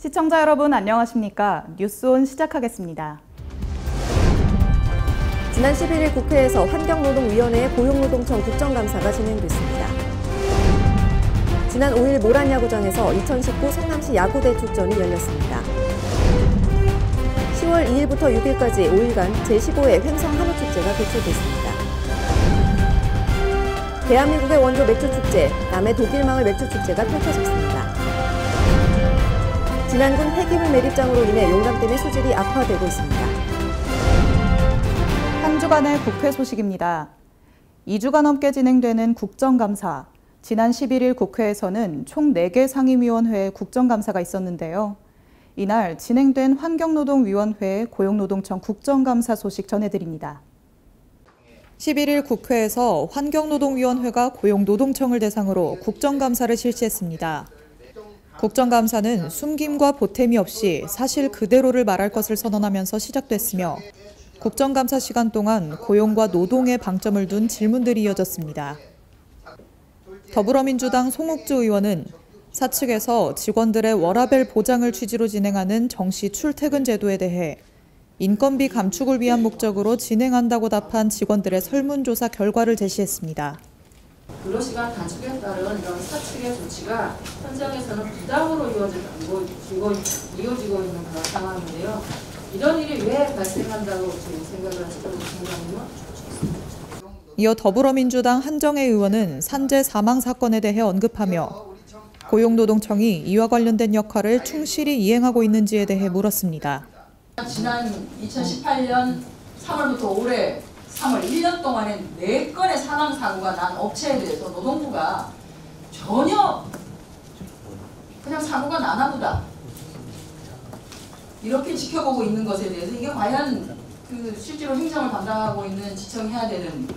시청자 여러분 안녕하십니까? 뉴스온 시작하겠습니다. 지난 11일 국회에서 환경노동위원회의 고용노동청 국정감사가 진행됐습니다. 지난 5일 모란야구장에서 2019 성남시 야구대축전이 열렸습니다. 10월 2일부터 6일까지 5일간 제15회 횡성한우축제가 개최됐습니다. 대한민국의 원조 맥주축제, 남해 독일마을 맥주축제가 펼쳐졌습니다. 진안군 폐기물 매립장으로 인해 용담댐의 수질이 악화되고 있습니다. 한 주간의 국회 소식입니다. 2주가 넘게 진행되는 국정감사. 지난 11일 국회에서는 총 4개 상임위원회의 국정감사가 있었는데요. 이날 진행된 환경노동위원회의 고용노동청 국정감사 소식 전해드립니다. 11일 국회에서 환경노동위원회가 고용노동청을 대상으로 국정감사를 실시했습니다. 국정감사는 숨김과 보탬이 없이 사실 그대로를 말할 것을 선언하면서 시작됐으며 국정감사 시간 동안 고용과 노동에 방점을 둔 질문들이 이어졌습니다. 더불어민주당 송옥주 의원은 사측에서 직원들의 워라밸 보장을 취지로 진행하는 정시 출퇴근 제도에 대해 인건비 감축을 위한 목적으로 진행한다고 답한 직원들의 설문조사 결과를 제시했습니다. 근로시간 단축에 따른 이런 사측의 조치가 현장에서는 부당으로 이어지고 있는 그런 상황인데요. 이런 일이 왜 발생한다고 지금 생각을 하시고 계신가요? 이어 더불어민주당 한정혜 의원은 산재 사망 사건에 대해 언급하며 고용노동청이 이와 관련된 역할을 충실히 이행하고 있는지에 대해 물었습니다. 지난 2018년 3월부터 올해 3월 1년 동안에 4건의 사망사고가 난 업체에 대해서 노동부가 전혀 그냥 사고가 나나 보다 이렇게 지켜보고 있는 것에 대해서 이게 과연 실제로 행정을 담당하고 있는 지청이 해야 되는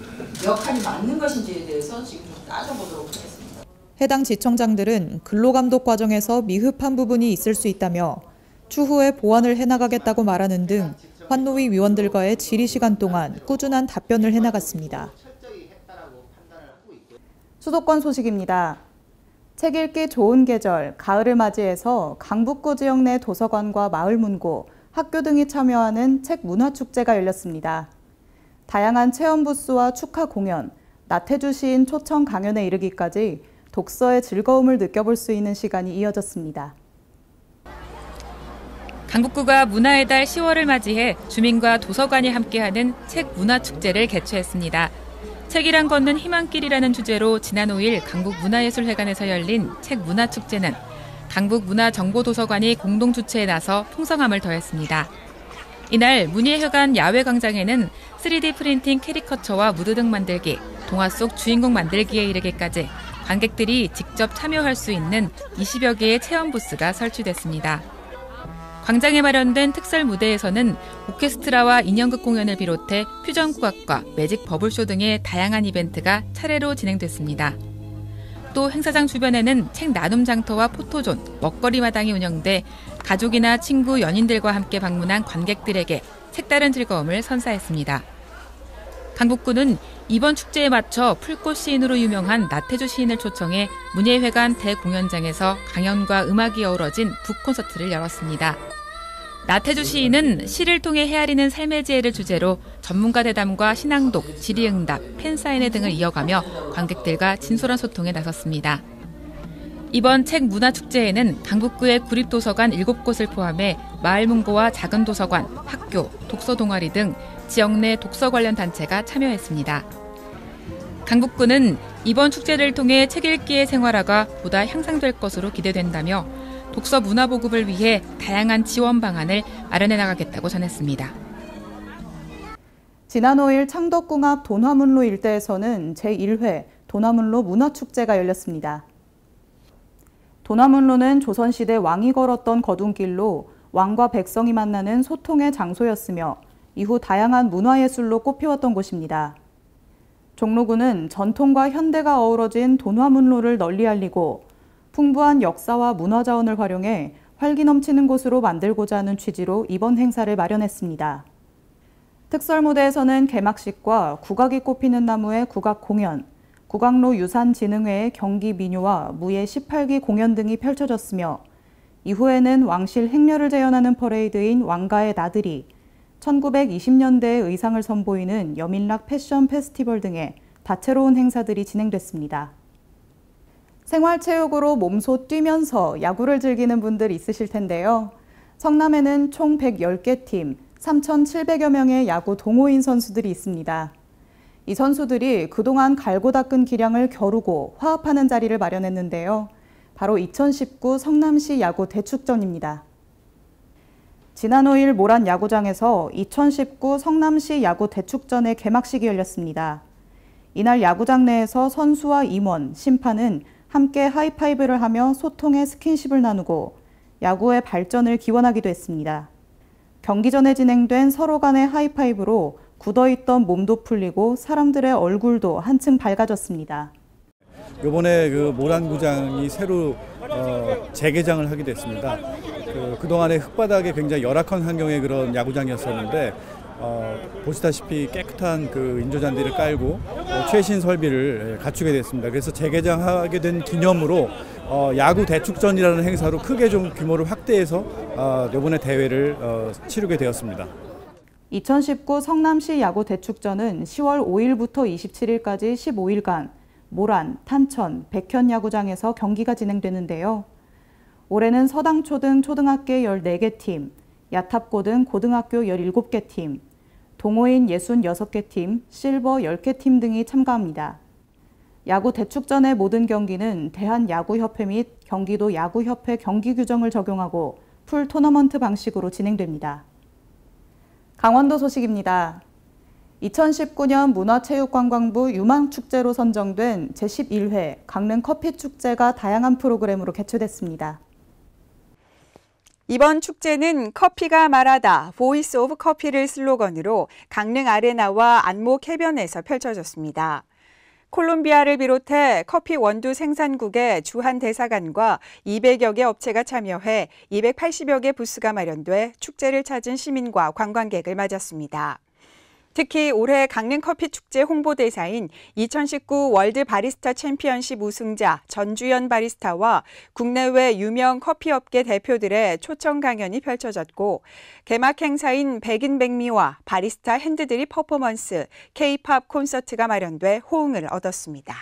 역할이 맞는 것인지에 대해서 지금 좀 따져보도록 하겠습니다. 해당 지청장들은 근로감독 과정에서 미흡한 부분이 있을 수 있다며 추후에 보완을 해나가겠다고 말하는 등 환노위 위원들과의 질의 시간 동안 꾸준한 답변을 해나갔습니다. 수도권 소식입니다. 책 읽기 좋은 계절, 가을을 맞이해서 강북구 지역 내 도서관과 마을문고, 학교 등이 참여하는 책 문화축제가 열렸습니다. 다양한 체험 부스와 축하 공연, 나태주 시인 초청 강연에 이르기까지 독서의 즐거움을 느껴볼 수 있는 시간이 이어졌습니다. 강북구가 문화의 달 10월을 맞이해 주민과 도서관이 함께하는 책 문화축제를 개최했습니다. 책이란 걷는 희망길이라는 주제로 지난 5일 강북문화예술회관에서 열린 책 문화축제는 강북문화정보도서관이 공동 주최에 나서 풍성함을 더했습니다. 이날 문예회관 야외광장에는 3D 프린팅 캐리커처와 무드 등 만들기, 동화 속 주인공 만들기에 이르기까지 관객들이 직접 참여할 수 있는 20여 개의 체험 부스가 설치됐습니다. 광장에 마련된 특설 무대에서는 오케스트라와 인형극 공연을 비롯해 퓨전국악과 매직 버블쇼 등의 다양한 이벤트가 차례로 진행됐습니다. 또 행사장 주변에는 책 나눔 장터와 포토존, 먹거리 마당이 운영돼 가족이나 친구, 연인들과 함께 방문한 관객들에게 색다른 즐거움을 선사했습니다. 강북구는 이번 축제에 맞춰 풀꽃 시인으로 유명한 나태주 시인을 초청해 문예회관 대공연장에서 강연과 음악이 어우러진 북콘서트를 열었습니다. 나태주 시인은 시를 통해 헤아리는 삶의 지혜를 주제로 전문가 대담과 신앙독, 질의응답, 팬사인회 등을 이어가며 관객들과 진솔한 소통에 나섰습니다. 이번 책 문화축제에는 강북구의 구립도서관 7곳을 포함해 마을문고와 작은 도서관, 학교, 독서 동아리 등 지역 내 독서 관련 단체가 참여했습니다. 강북구는 이번 축제를 통해 책 읽기의 생활화가 보다 향상될 것으로 기대된다며 독서 문화 보급을 위해 다양한 지원 방안을 마련해 나가겠다고 전했습니다. 지난 5일 창덕궁 앞 돈화문로 일대에서는 제1회 돈화문로 문화축제가 열렸습니다. 돈화문로는 조선시대 왕이 걸었던 거둔길로 왕과 백성이 만나는 소통의 장소였으며 이후 다양한 문화예술로 꼽혀왔던 곳입니다. 종로구는 전통과 현대가 어우러진 돈화문로를 널리 알리고 풍부한 역사와 문화자원을 활용해 활기 넘치는 곳으로 만들고자 하는 취지로 이번 행사를 마련했습니다. 특설 무대에서는 개막식과 국악이 꼽히는 나무의 국악 공연, 국악로 유산진흥회의 경기 민요와 무예 18기 공연 등이 펼쳐졌으며 이후에는 왕실 행렬을 재현하는 퍼레이드인 왕가의 나들이, 1920년대의 의상을 선보이는 여민락 패션 페스티벌 등의 다채로운 행사들이 진행됐습니다. 생활체육으로 몸소 뛰면서 야구를 즐기는 분들 있으실 텐데요. 성남에는 총 110개 팀, 3,700여 명의 야구 동호인 선수들이 있습니다. 이 선수들이 그동안 갈고 닦은 기량을 겨루고 화합하는 자리를 마련했는데요. 바로 2019 성남시 야구 대축전입니다. 지난 5일 모란 야구장에서 2019 성남시 야구 대축전의 개막식이 열렸습니다. 이날 야구장 내에서 선수와 임원, 심판은 함께 하이파이브를 하며 소통의 스킨십을 나누고 야구의 발전을 기원하기도 했습니다. 경기 전에 진행된 서로 간의 하이파이브로 굳어있던 몸도 풀리고 사람들의 얼굴도 한층 밝아졌습니다. 이번에 그 모란구장이 새로 재개장을 하게 됐습니다. 그동안의 흙바닥에 굉장히 열악한 환경의 그런 야구장이었었는데 보시다시피 깨끗한 그 인조잔디를 깔고 최신 설비를 갖추게 됐습니다. 그래서 재개장하게 된 기념으로 야구 대축전이라는 행사로 크게 좀 규모를 확대해서 이번에 대회를 치르게 되었습니다. 2019 성남시 야구 대축전은 10월 5일부터 27일까지 15일간 모란, 탄천, 백현 야구장에서 경기가 진행되는데요. 올해는 서당초등 초등학교 14개 팀, 야탑고등 고등학교 17개 팀, 동호인 66개 팀, 실버 10개 팀 등이 참가합니다. 야구 대축전의 모든 경기는 대한야구협회 및 경기도 야구협회 경기 규정을 적용하고 풀 토너먼트 방식으로 진행됩니다. 강원도 소식입니다. 2019년 문화체육관광부 유망축제로 선정된 제11회 강릉커피축제가 다양한 프로그램으로 개최됐습니다. 이번 축제는 커피가 말하다, 보이스 오브 커피를 슬로건으로 강릉 아레나와 안목 해변에서 펼쳐졌습니다. 콜롬비아를 비롯해 커피 원두 생산국의 주한 대사관과 200여 개 업체가 참여해 280여 개 부스가 마련돼 축제를 찾은 시민과 관광객을 맞았습니다. 특히 올해 강릉커피축제 홍보대사인 2019 월드 바리스타 챔피언십 우승자 전주연 바리스타와 국내외 유명 커피업계 대표들의 초청 강연이 펼쳐졌고 개막 행사인 백인백미와 바리스타 핸드드립 퍼포먼스, K-팝 콘서트가 마련돼 호응을 얻었습니다.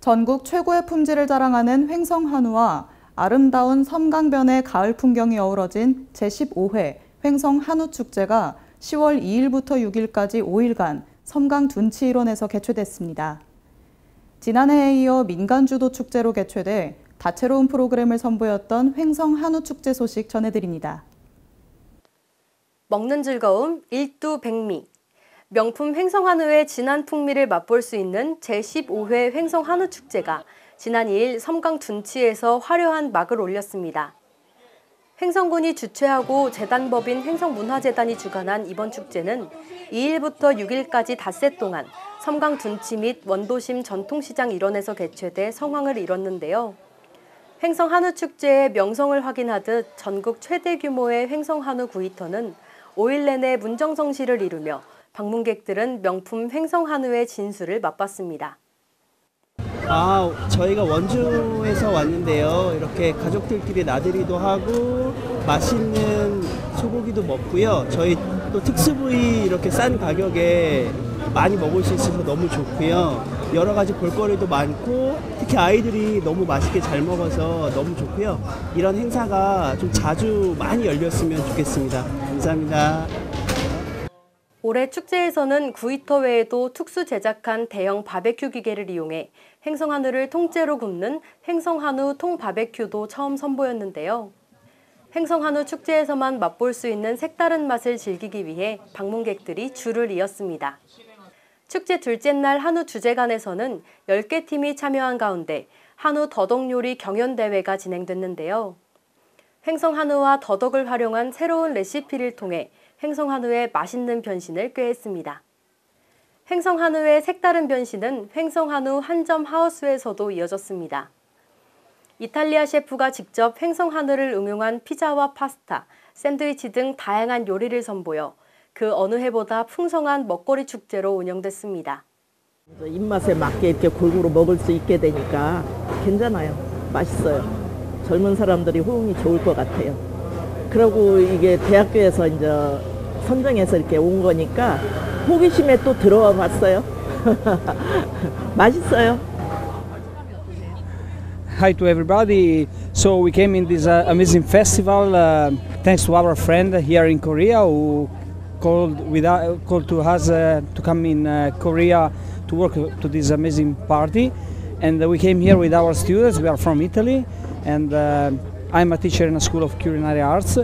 전국 최고의 품질을 자랑하는 횡성한우와 아름다운 섬강변의 가을 풍경이 어우러진 제15회 횡성한우축제가 10월 2일부터 6일까지 5일간 섬강 둔치 일원에서 개최됐습니다. 지난해에 이어 민간주도 축제로 개최돼 다채로운 프로그램을 선보였던 횡성한우축제 소식 전해드립니다. 먹는 즐거움 일두백미. 명품 횡성한우의 진한 풍미를 맛볼 수 있는 제15회 횡성한우축제가 지난 2일 섬강 둔치에서 화려한 막을 올렸습니다. 횡성군이 주최하고 재단법인 횡성문화재단이 주관한 이번 축제는 2일부터 6일까지 닷새 동안 섬강 둔치 및 원도심 전통시장 일원에서 개최돼 성황을 이뤘는데요. 횡성한우축제의 명성을 확인하듯 전국 최대 규모의 횡성한우 구이터는 5일 내내 문정성시를 이루며 방문객들은 명품 횡성한우의 진수를 맛봤습니다. 저희가 원주에서 왔는데요. 이렇게 가족들끼리 나들이도 하고 맛있는 소고기도 먹고요. 저희 또 특수부위 이렇게 싼 가격에 많이 먹을 수 있어서 너무 좋고요. 여러 가지 볼거리도 많고 특히 아이들이 너무 맛있게 잘 먹어서 너무 좋고요. 이런 행사가 좀 자주 많이 열렸으면 좋겠습니다. 감사합니다. 올해 축제에서는 구이터 외에도 특수 제작한 대형 바베큐 기계를 이용해 횡성한우를 통째로 굽는 횡성한우 통바베큐도 처음 선보였는데요. 횡성한우 축제에서만 맛볼 수 있는 색다른 맛을 즐기기 위해 방문객들이 줄을 이었습니다. 축제 둘째 날 한우 주제관에서는 10개 팀이 참여한 가운데 한우 더덕 요리 경연대회가 진행됐는데요. 횡성한우와 더덕을 활용한 새로운 레시피를 통해 횡성한우의 맛있는 변신을 꾀했습니다. 횡성한우의 색다른 변신은 횡성한우 한점 하우스에서도 이어졌습니다. 이탈리아 셰프가 직접 횡성한우를 응용한 피자와 파스타, 샌드위치 등 다양한 요리를 선보여 그 어느 해보다 풍성한 먹거리 축제로 운영됐습니다. 입맛에 맞게 이렇게 골고루 먹을 수 있게 되니까 괜찮아요. 맛있어요. 젊은 사람들이 호응이 좋을 것 같아요. 그리고 이게 대학교에서 이제 선정해서 이렇게 온 거니까 호기심에 또 들어와 봤어요. 맛있어요. Hi to everybody. So we came in this amazing festival thanks to our friend here in Korea who called to us to come in Korea to work to this amazing party. And we came here with our students. We are from Italy, and I'm a teacher in a school of culinary arts.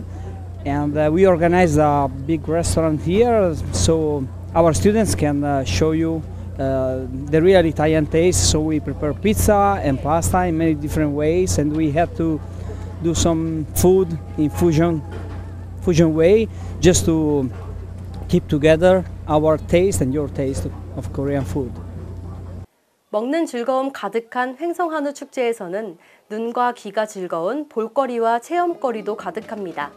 And we organized a big restaurant here, so our students can show you the real Italian taste. So we prepare pizza and pasta in many different ways, and we had to do some food in fusion way, just to keep together our taste and your taste of Korean food. 먹는 즐거움 가득한 횡성한우 축제에서는 눈과 귀가 즐거운 볼거리와 체험거리도 가득합니다.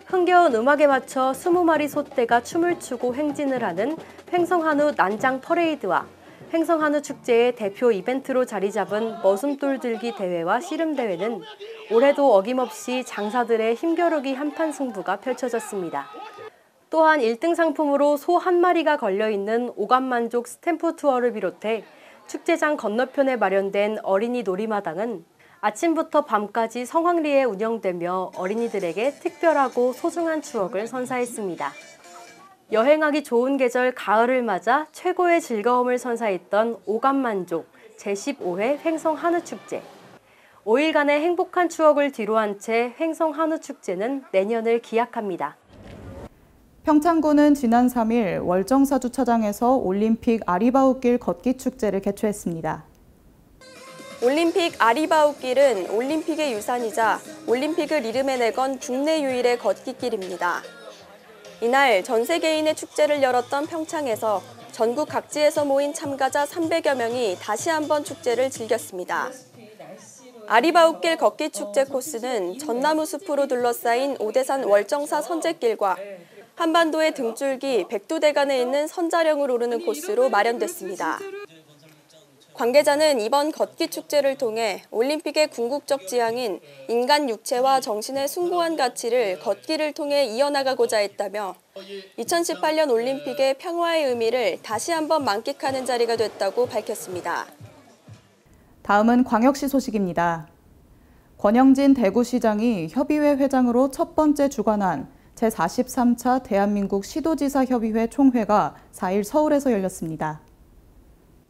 흥겨운 음악에 맞춰 20마리 솥대가 춤을 추고 행진을 하는 횡성한우 난장 퍼레이드와 횡성한우 축제의 대표 이벤트로 자리 잡은 머슴돌 들기 대회와 씨름 대회는 올해도 어김없이 장사들의 힘겨루기 한판 승부가 펼쳐졌습니다. 또한 1등 상품으로 소 한 마리가 걸려있는 오감만족 스탬프 투어를 비롯해 축제장 건너편에 마련된 어린이 놀이마당은 아침부터 밤까지 성황리에 운영되며 어린이들에게 특별하고 소중한 추억을 선사했습니다. 여행하기 좋은 계절 가을을 맞아 최고의 즐거움을 선사했던 오감만족 제15회 횡성한우축제. 5일간의 행복한 추억을 뒤로한 채 횡성한우축제는 내년을 기약합니다. 평창군은 지난 3일 월정사 주차장에서 올림픽 아리바웃길 걷기 축제를 개최했습니다. 올림픽 아리바웃길은 올림픽의 유산이자 올림픽을 이름에 건 국내 유일의 걷기길입니다. 이날 전 세계인의 축제를 열었던 평창에서 전국 각지에서 모인 참가자 300여 명이 다시 한번 축제를 즐겼습니다. 아리바웃길 걷기 축제 코스는 전나무 숲으로 둘러싸인 오대산 월정사 선제길과 한반도의 등줄기 백두대간에 있는 선자령을 오르는 코스로 마련됐습니다. 관계자는 이번 걷기 축제를 통해 올림픽의 궁극적 지향인 인간 육체와 정신의 숭고한 가치를 걷기를 통해 이어나가고자 했다며 2018년 올림픽의 평화의 의미를 다시 한번 만끽하는 자리가 됐다고 밝혔습니다. 다음은 광역시 소식입니다. 권영진 대구시장이 협의회 회장으로 첫 번째 주관한 제43차 대한민국 시도지사 협의회 총회가 4일 서울에서 열렸습니다.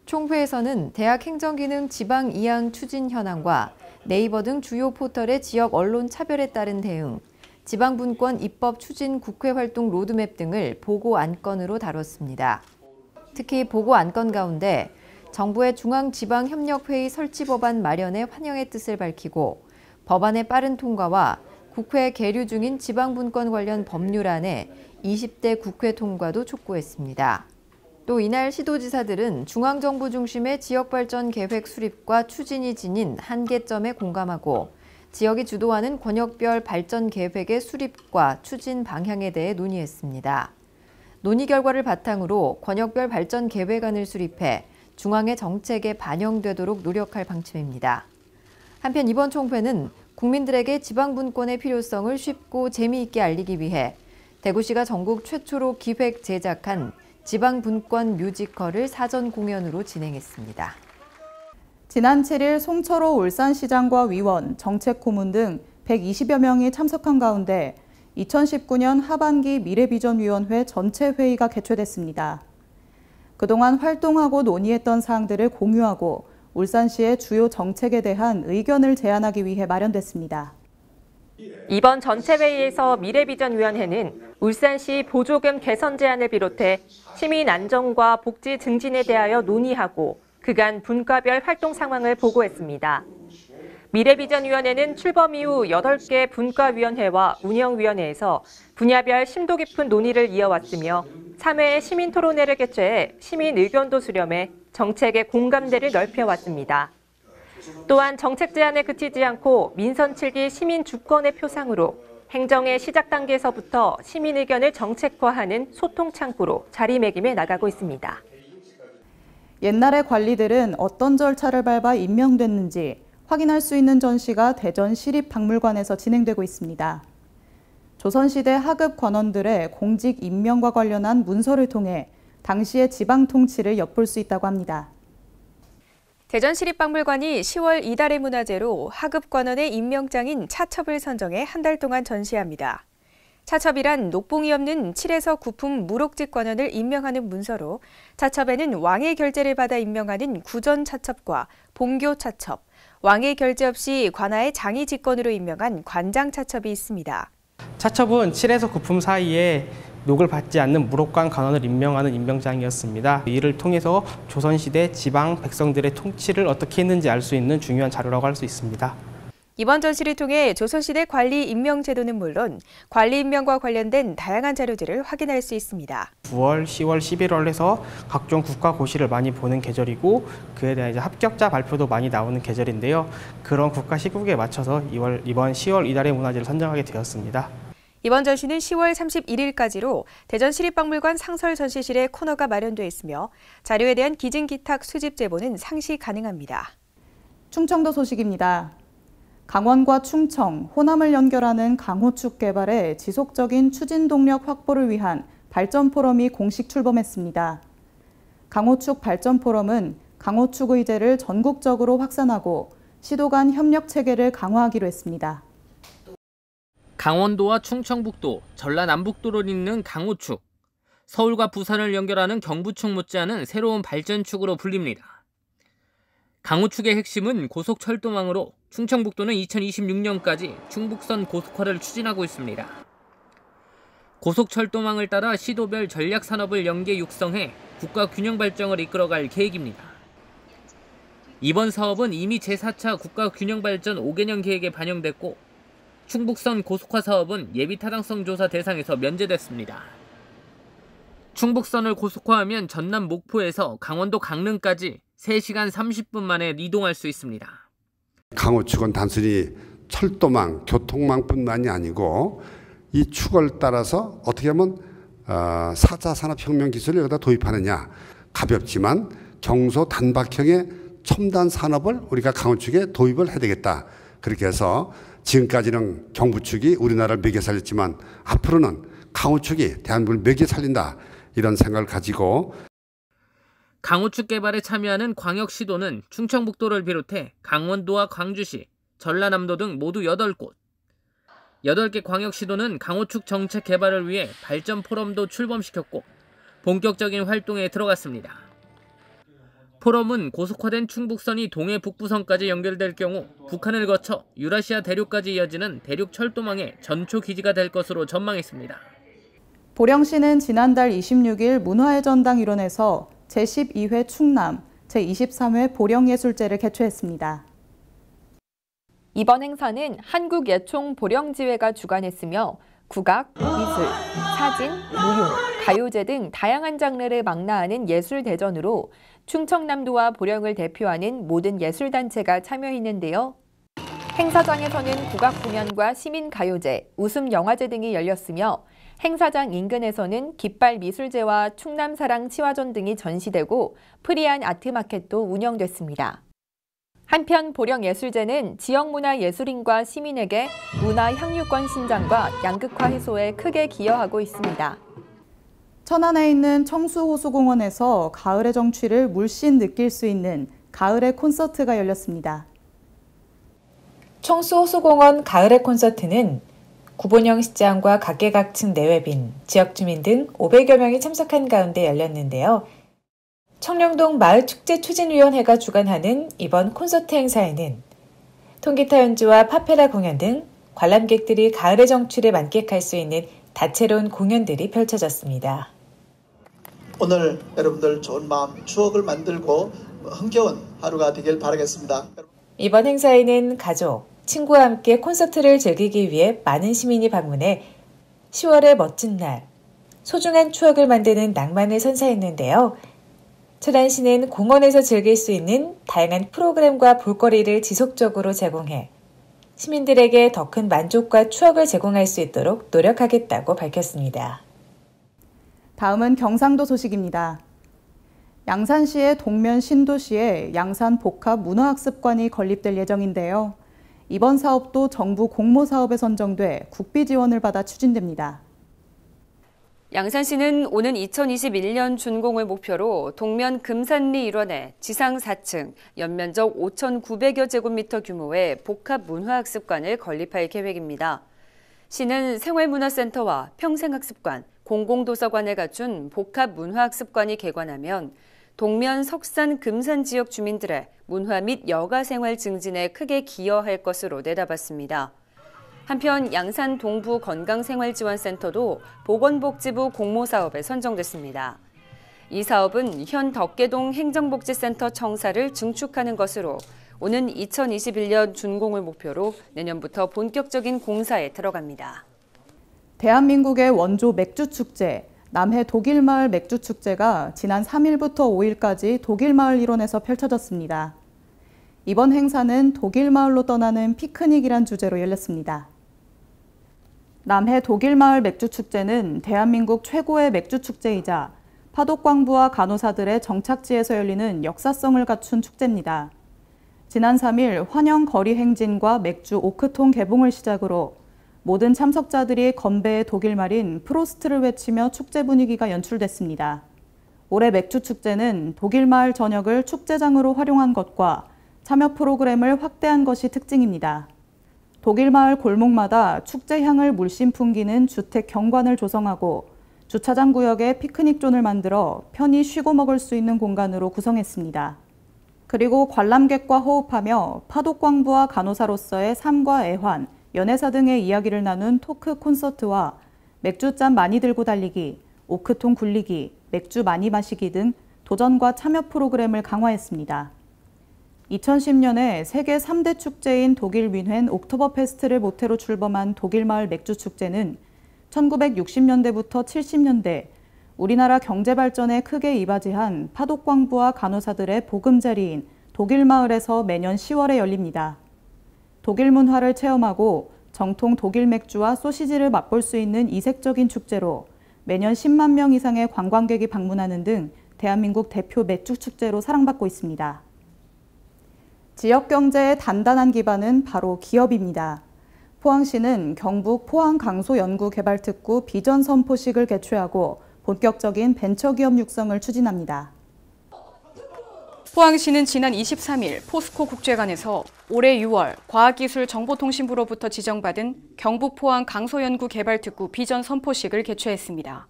총회에서는 대학 행정기능 지방 이양 추진 현황과 네이버 등 주요 포털의 지역 언론 차별에 따른 대응, 지방분권 입법 추진 국회 활동 로드맵 등을 보고 안건으로 다뤘습니다. 특히 보고 안건 가운데 정부의 중앙지방협력회의 설치 법안 마련에 환영의 뜻을 밝히고 법안의 빠른 통과와 국회 계류 중인 지방분권 관련 법률안에 20대 국회 통과도 촉구했습니다. 또 이날 시도지사들은 중앙정부 중심의 지역발전 계획 수립과 추진이 지닌 한계점에 공감하고 지역이 주도하는 권역별 발전 계획의 수립과 추진 방향에 대해 논의했습니다. 논의 결과를 바탕으로 권역별 발전 계획안을 수립해 중앙의 정책에 반영되도록 노력할 방침입니다. 한편 이번 총회는 국민들에게 지방분권의 필요성을 쉽고 재미있게 알리기 위해 대구시가 전국 최초로 기획 제작한 지방분권 뮤지컬을 사전 공연으로 진행했습니다. 지난 7일 송철호 울산시장과 위원, 정책고문 등 120여 명이 참석한 가운데 2019년 하반기 미래비전위원회 전체 회의가 개최됐습니다. 그동안 활동하고 논의했던 사항들을 공유하고 울산시의 주요 정책에 대한 의견을 제안하기 위해 마련됐습니다. 이번 전체 회의에서 미래비전위원회는 울산시 보조금 개선 제안을 비롯해 시민 안정과 복지 증진에 대하여 논의하고 그간 분과별 활동 상황을 보고했습니다. 미래비전위원회는 출범 이후 8개 분과위원회와 운영위원회에서 분야별 심도 깊은 논의를 이어왔으며 3회 시민토론회를 개최해 시민 의견도 수렴해 정책의 공감대를 넓혀왔습니다. 또한 정책 제안에 그치지 않고 민선 7기 시민 주권의 표상으로 행정의 시작 단계에서부터 시민 의견을 정책화하는 소통 창구로 자리매김해 나가고 있습니다. 옛날의 관리들은 어떤 절차를 밟아 임명됐는지, 확인할 수 있는 전시가 대전 시립박물관에서 진행되고 있습니다. 조선시대 하급 관원들의 공직 임명과 관련한 문서를 통해 당시의 지방 통치를 엿볼 수 있다고 합니다. 대전시립박물관이 10월 이달의 문화재로 하급 관원의 임명장인 차첩을 선정해 한 달 동안 전시합니다. 차첩이란 녹봉이 없는 7에서 9품 무록직 관원을 임명하는 문서로 차첩에는 왕의 결재를 받아 임명하는 구전 차첩과 봉교 차첩, 왕의 결재 없이 관아의 장이 직권으로 임명한 관장 차첩이 있습니다. 차첩은 7에서 9품 사이에 녹을 받지 않는 무록관 관원을 임명하는 임명장이었습니다. 이를 통해서 조선시대 지방 백성들의 통치를 어떻게 했는지 알 수 있는 중요한 자료라고 할 수 있습니다. 이번 전시를 통해 조선시대 관리 임명 제도는 물론 관리 임명과 관련된 다양한 자료들을 확인할 수 있습니다. 9월, 10월, 11월에서 각종 국가고시를 많이 보는 계절이고 그에 대한 이제 합격자 발표도 많이 나오는 계절인데요. 그런 국가 시국에 맞춰서 이번 10월 이달의 문화재를 선정하게 되었습니다. 이번 전시는 10월 31일까지로 대전시립박물관 상설전시실에 코너가 마련되어 있으며 자료에 대한 기증기탁 수집 제보는 상시 가능합니다. 충청도 소식입니다. 강원과 충청, 호남을 연결하는 강호축 개발의 지속적인 추진 동력 확보를 위한 발전 포럼이 공식 출범했습니다. 강호축 발전 포럼은 강호축 의제를 전국적으로 확산하고 시도 간 협력 체계를 강화하기로 했습니다. 강원도와 충청북도, 전라남북도를 잇는 강호축. 서울과 부산을 연결하는 경부축 못지않은 새로운 발전축으로 불립니다. 강호축의 핵심은 고속철도망으로 충청북도는 2026년까지 충북선 고속화를 추진하고 있습니다. 고속철도망을 따라 시도별 전략산업을 연계 육성해 국가 균형 발전을 이끌어갈 계획입니다. 이번 사업은 이미 제4차 국가 균형 발전 5개년 계획에 반영됐고 충북선 고속화 사업은 예비 타당성 조사 대상에서 면제됐습니다. 충북선을 고속화하면 전남 목포에서 강원도 강릉까지 3시간 30분 만에 이동할 수 있습니다. 강호축은 단순히 철도망, 교통망뿐만이 아니고 이 축을 따라서 어떻게 하면 4차 산업혁명 기술을 여기다 도입하느냐. 가볍지만 경소 단박형의 첨단 산업을 우리가 강호축에 도입을 해야 되겠다. 그렇게 해서 지금까지는 경부축이 우리나라를 먹여 살렸지만 앞으로는 강호축이 대한민국을 먹여 살린다. 이런 생각을 가지고 강호축 개발에 참여하는 광역시도는 충청북도를 비롯해 강원도와 광주시, 전라남도 등 모두 8곳. 8개 광역시도는 강호축 정책 개발을 위해 발전 포럼도 출범시켰고 본격적인 활동에 들어갔습니다. 포럼은 고속화된 충북선이 동해 북부선까지 연결될 경우 북한을 거쳐 유라시아 대륙까지 이어지는 대륙 철도망의 전초 기지가 될 것으로 전망했습니다. 보령시는 지난달 26일 문화의 전당 일원에서 제12회 충남, 제23회 보령예술제를 개최했습니다. 이번 행사는 한국예총 보령지회가 주관했으며 국악, 미술, 사진, 무용, 가요제 등 다양한 장르를 망라하는 예술대전으로 충청남도와 보령을 대표하는 모든 예술단체가 참여했는데요. 행사장에서는 국악 공연과 시민가요제, 웃음영화제 등이 열렸으며 행사장 인근에서는 깃발 미술제와 충남사랑 치화전 등이 전시되고 프리한 아트마켓도 운영됐습니다. 한편 보령예술제는 지역문화예술인과 시민에게 문화 향유권 신장과 양극화 해소에 크게 기여하고 있습니다. 천안에 있는 청수호수공원에서 가을의 정취를 물씬 느낄 수 있는 가을의 콘서트가 열렸습니다. 청수호수공원 가을의 콘서트는 구본영 시장과 각계각층 내외빈, 지역 주민 등 500여 명이 참석한 가운데 열렸는데요. 청룡동 마을축제추진위원회가 주관하는 이번 콘서트 행사에는 통기타 연주와 파페라 공연 등 관람객들이 가을의 정취를 만끽할 수 있는 다채로운 공연들이 펼쳐졌습니다. 오늘 여러분들 좋은 마음, 추억을 만들고 흥겨운 하루가 되길 바라겠습니다. 이번 행사에는 가족, 친구와 함께 콘서트를 즐기기 위해 많은 시민이 방문해 10월의 멋진 날, 소중한 추억을 만드는 낭만을 선사했는데요. 천안시는 공원에서 즐길 수 있는 다양한 프로그램과 볼거리를 지속적으로 제공해 시민들에게 더 큰 만족과 추억을 제공할 수 있도록 노력하겠다고 밝혔습니다. 다음은 경상도 소식입니다. 양산시의 동면 신도시에 양산 복합 문화학습관이 건립될 예정인데요. 이번 사업도 정부 공모사업에 선정돼 국비 지원을 받아 추진됩니다. 양산시는 오는 2021년 준공을 목표로 동면 금산리 일원에 지상 4층, 연면적 5,900여 제곱미터 규모의 복합 문화학습관을 건립할 계획입니다. 시는 생활문화센터와 평생학습관, 공공도서관을 갖춘 복합 문화학습관이 개관하면 동면 석산 금산 지역 주민들의 문화 및 여가 생활 증진에 크게 기여할 것으로 내다봤습니다. 한편 양산 동부 건강생활지원센터도 보건복지부 공모사업에 선정됐습니다. 이 사업은 현 덕계동 행정복지센터 청사를 증축하는 것으로 오는 2021년 준공을 목표로 내년부터 본격적인 공사에 들어갑니다. 대한민국의 원조 맥주축제, 남해 독일마을 맥주축제가 지난 3일부터 5일까지 독일마을 일원에서 펼쳐졌습니다. 이번 행사는 독일마을로 떠나는 피크닉이란 주제로 열렸습니다. 남해 독일마을 맥주축제는 대한민국 최고의 맥주축제이자 파독광부와 간호사들의 정착지에서 열리는 역사성을 갖춘 축제입니다. 지난 3일 환영 거리 행진과 맥주 오크통 개봉을 시작으로 모든 참석자들이 건배의 독일말인 프로스트를 외치며 축제 분위기가 연출됐습니다. 올해 맥주축제는 독일마을 전역을 축제장으로 활용한 것과 참여 프로그램을 확대한 것이 특징입니다. 독일마을 골목마다 축제향을 물씬 풍기는 주택 경관을 조성하고 주차장 구역에 피크닉존을 만들어 편히 쉬고 먹을 수 있는 공간으로 구성했습니다. 그리고 관람객과 호흡하며 파독광부와 간호사로서의 삶과 애환, 연애사 등의 이야기를 나눈 토크 콘서트와 맥주잔 많이 들고 달리기, 오크통 굴리기, 맥주 많이 마시기 등 도전과 참여 프로그램을 강화했습니다. 2010년에 세계 3대 축제인 독일 뮌헨 옥토버페스트를 모태로 출범한 독일마을 맥주축제는 1960년대부터 70년대 우리나라 경제발전에 크게 이바지한 파독광부와 간호사들의 보금자리인 독일마을에서 매년 10월에 열립니다. 독일 문화를 체험하고 정통 독일 맥주와 소시지를 맛볼 수 있는 이색적인 축제로 매년 10만 명 이상의 관광객이 방문하는 등 대한민국 대표 맥주축제로 사랑받고 있습니다. 지역 경제의 단단한 기반은 바로 기업입니다. 포항시는 경북 포항강소연구개발특구 비전 선포식을 개최하고 본격적인 벤처기업 육성을 추진합니다. 포항시는 지난 23일 포스코 국제관에서 올해 6월 과학기술정보통신부로부터 지정받은 경북 포항 강소연구개발특구 비전 선포식을 개최했습니다.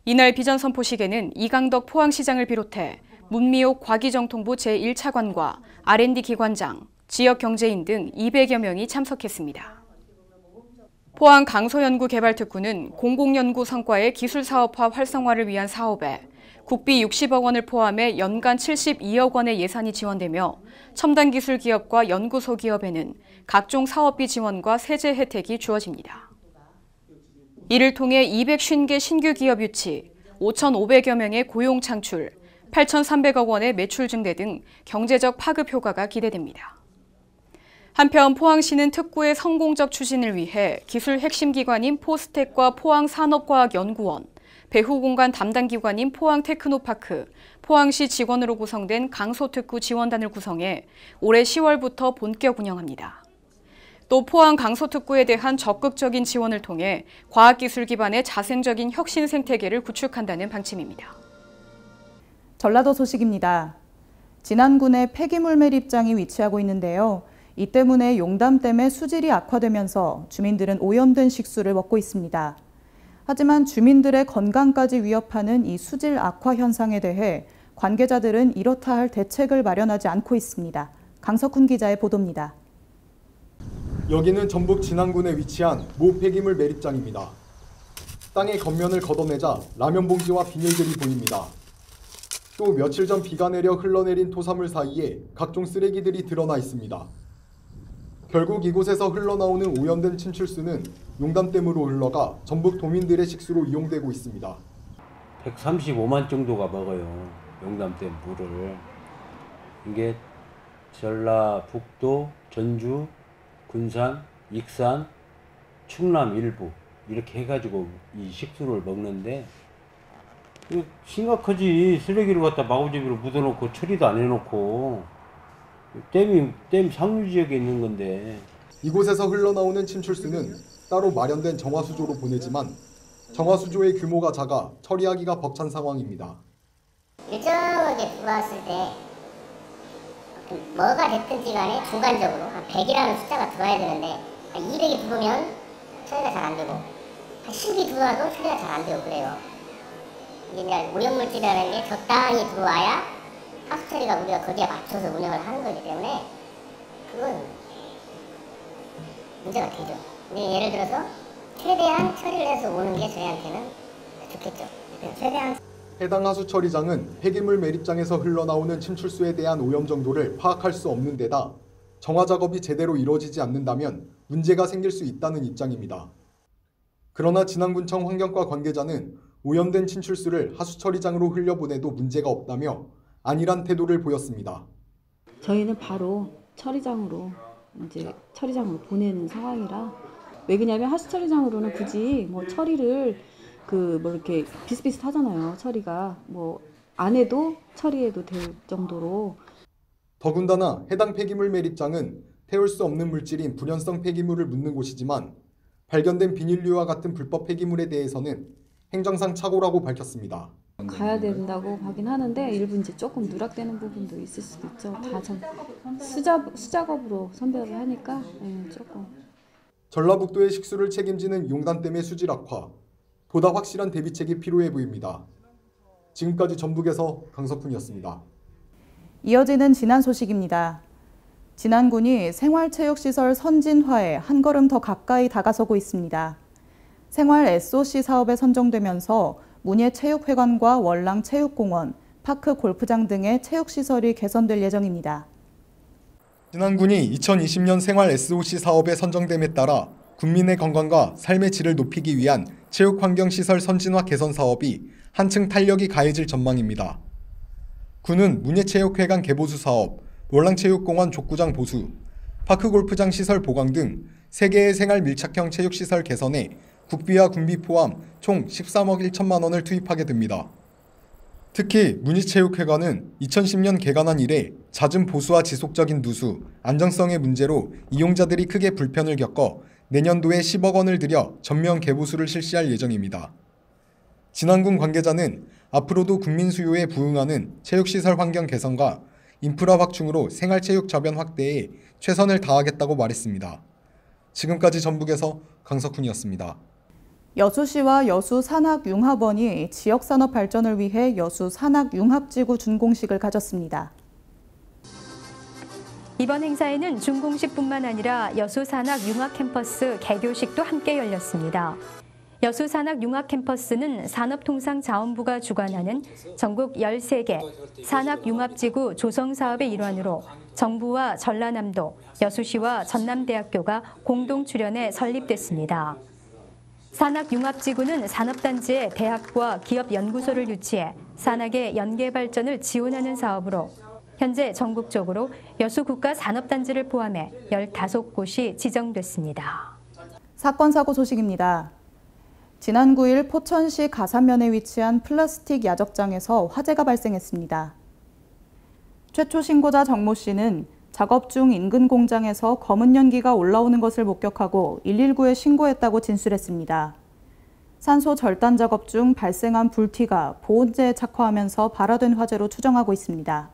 이날 비전 선포식에는 이강덕 포항시장을 비롯해 문미옥 과기정통부 제1차관과 R&D 기관장, 지역경제인 등 200여 명이 참석했습니다. 포항 강소연구개발특구는 공공연구 성과의 기술사업화 활성화를 위한 사업에 국비 60억 원을 포함해 연간 72억 원의 예산이 지원되며 첨단 기술 기업과 연구소 기업에는 각종 사업비 지원과 세제 혜택이 주어집니다. 이를 통해 250개 신규 기업 유치, 5,500여 명의 고용 창출, 8,300억 원의 매출 증대 등 경제적 파급 효과가 기대됩니다. 한편 포항시는 특구의 성공적 추진을 위해 기술 핵심 기관인 포스텍과 포항산업과학연구원, 배후공간 담당 기관인 포항테크노파크, 포항시 직원으로 구성된 강소특구 지원단을 구성해 올해 10월부터 본격 운영합니다. 또 포항 강소특구에 대한 적극적인 지원을 통해 과학기술 기반의 자생적인 혁신 생태계를 구축한다는 방침입니다. 전라도 소식입니다. 진안군에 폐기물 매립장이 위치하고 있는데요. 이 때문에 용담댐의 수질이 악화되면서 주민들은 오염된 식수를 먹고 있습니다. 하지만 주민들의 건강까지 위협하는 이 수질 악화 현상에 대해 관계자들은 이렇다 할 대책을 마련하지 않고 있습니다. 강석훈 기자의 보도입니다. 여기는 전북 진안군에 위치한 모 폐기물 매립장입니다. 땅의 겉면을 걷어내자 라면 봉지와 비닐들이 보입니다. 또 며칠 전 비가 내려 흘러내린 토사물 사이에 각종 쓰레기들이 드러나 있습니다. 결국 이곳에서 흘러나오는 오염된 침출수는 용담댐으로 흘러가 전북 도민들의 식수로 이용되고 있습니다. 135만 정도가 먹어요. 용담댐 물을. 이게 전라북도, 전주, 군산, 익산, 충남 일부 이렇게 해가지고 이 식수를 먹는데 심각하지. 쓰레기를 갖다 마구잡이로 묻어놓고 처리도 안 해놓고. 댐 상류 지역에 있는 건데. 이곳에서 흘러나오는 침출수는 따로 마련된 정화수조로 보내지만 정화수조의 규모가 작아 처리하기가 벅찬 상황입니다. 일정하게 들어왔을 때 뭐가 됐든지 간에 중간적으로 한 100이라는 숫자가 들어와야 되는데 200이 들어오면 처리가 잘 안 되고 한 10이 들어와도 처리가 잘 안 되고 그래요. 이제 오염물질이라는 게 적당히 들어와야 하수 처리가 우리가 거기에 맞춰서 운영을 하는 거기 때문에 그건 문제가 되죠. 근데 예를 들어서 최대한 처리를 해서 오는 게 저희한테는 좋겠죠. 최대한 해당 하수 처리장은 폐기물 매립장에서 흘러나오는 침출수에 대한 오염 정도를 파악할 수 없는 데다 정화 작업이 제대로 이루어지지 않는다면 문제가 생길 수 있다는 입장입니다. 그러나 진안군청 환경과 관계자는 오염된 침출수를 하수 처리장으로 흘려보내도 문제가 없다며 안일한 태도를 보였습니다. 저희는 바로 처리장으로 보내는 상황이라 왜 그러냐면 하수 처리장으로는 굳이 뭐 처리를 이렇게 비슷비슷하잖아요. 처리가 안 해도 처리해도 될 정도로. 더군다나 해당 폐기물 매립장은 태울 수 없는 물질인 불연성 폐기물을 묻는 곳이지만 발견된 비닐류와 같은 불법 폐기물에 대해서는 행정상 착오라고 밝혔습니다. 가야 된다고 하긴 하는데 일부 이제 조금 누락되는 부분도 있을 수도 있죠. 다 수작업으로 선별을 하니까 조금. 전라북도의 식수를 책임지는 용단댐의 수질 악화, 보다 확실한 대비책이 필요해 보입니다. 지금까지 전북에서 강석훈이었습니다. 이어지는 진안 소식입니다. 진안군이 생활체육시설 선진화에 한 걸음 더 가까이 다가서고 있습니다. 생활 SOC 사업에 선정되면서 문예체육회관과 월랑체육공원, 파크 골프장 등의 체육시설이 개선될 예정입니다. 진안군이 2020년 생활 SOC 사업에 선정됨에 따라 국민의 건강과 삶의 질을 높이기 위한 체육환경시설 선진화 개선 사업이 한층 탄력이 가해질 전망입니다. 군은 문예체육회관 개보수 사업, 월랑체육공원 족구장 보수, 파크골프장 시설 보강 등 3개의 생활 밀착형 체육시설 개선에 국비와 군비 포함 총 13억 1천만 원을 투입하게 됩니다. 특히 문예체육회관은 2010년 개관한 이래 잦은 보수와 지속적인 누수, 안정성의 문제로 이용자들이 크게 불편을 겪어 내년도에 10억 원을 들여 전면 개보수를 실시할 예정입니다. 진안군 관계자는 앞으로도 국민 수요에 부응하는 체육시설 환경 개선과 인프라 확충으로 생활체육 저변 확대에 최선을 다하겠다고 말했습니다. 지금까지 전북에서 강석훈이었습니다. 여수시와 여수산학융합원이 지역산업 발전을 위해 여수산학융합지구 준공식을 가졌습니다. 이번 행사에는 준공식뿐만 아니라 여수산학융합캠퍼스 개교식도 함께 열렸습니다. 여수산학융합캠퍼스는 산업통상자원부가 주관하는 전국 13개 산학융합지구 조성사업의 일환으로 정부와 전라남도, 여수시와 전남대학교가 공동 출연해 설립됐습니다. 산학융합지구는 산업단지에 대학과 기업연구소를 유치해 산학의 연계 발전을 지원하는 사업으로 현재 전국적으로 여수국가산업단지를 포함해 15곳이 지정됐습니다. 사건 사고 소식입니다. 지난 9일 포천시 가산면에 위치한 플라스틱 야적장에서 화재가 발생했습니다. 최초 신고자 정모 씨는 작업 중 인근 공장에서 검은 연기가 올라오는 것을 목격하고 119에 신고했다고 진술했습니다. 산소 절단 작업 중 발생한 불티가 보온재에 착화하면서 발화된 화재로 추정하고 있습니다.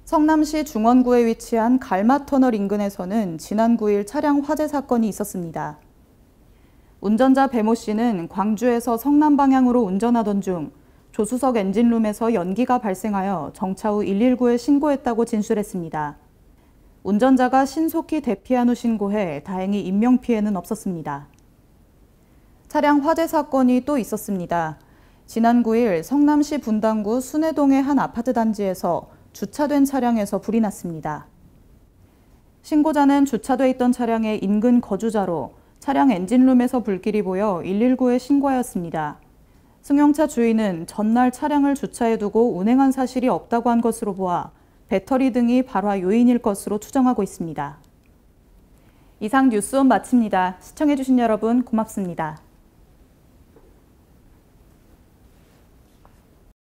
성남시 중원구에 위치한 갈마터널 인근에서는 지난 9일 차량 화재 사건이 있었습니다. 운전자 배모 씨는 광주에서 성남 방향으로 운전하던 중 조수석 엔진룸에서 연기가 발생하여 정차 후 119에 신고했다고 진술했습니다. 운전자가 신속히 대피한 후 신고해 다행히 인명피해는 없었습니다. 차량 화재 사건이 또 있었습니다. 지난 9일 성남시 분당구 순회동의 한 아파트 단지에서 주차된 차량에서 불이 났습니다. 신고자는 주차돼 있던 차량의 인근 거주자로 차량 엔진룸에서 불길이 보여 119에 신고하였습니다. 승용차 주인은 전날 차량을 주차해두고 운행한 사실이 없다고 한 것으로 보아 배터리 등이 발화 요인일 것으로 추정하고 있습니다. 이상 뉴스온 마칩니다. 시청해주신 여러분 고맙습니다.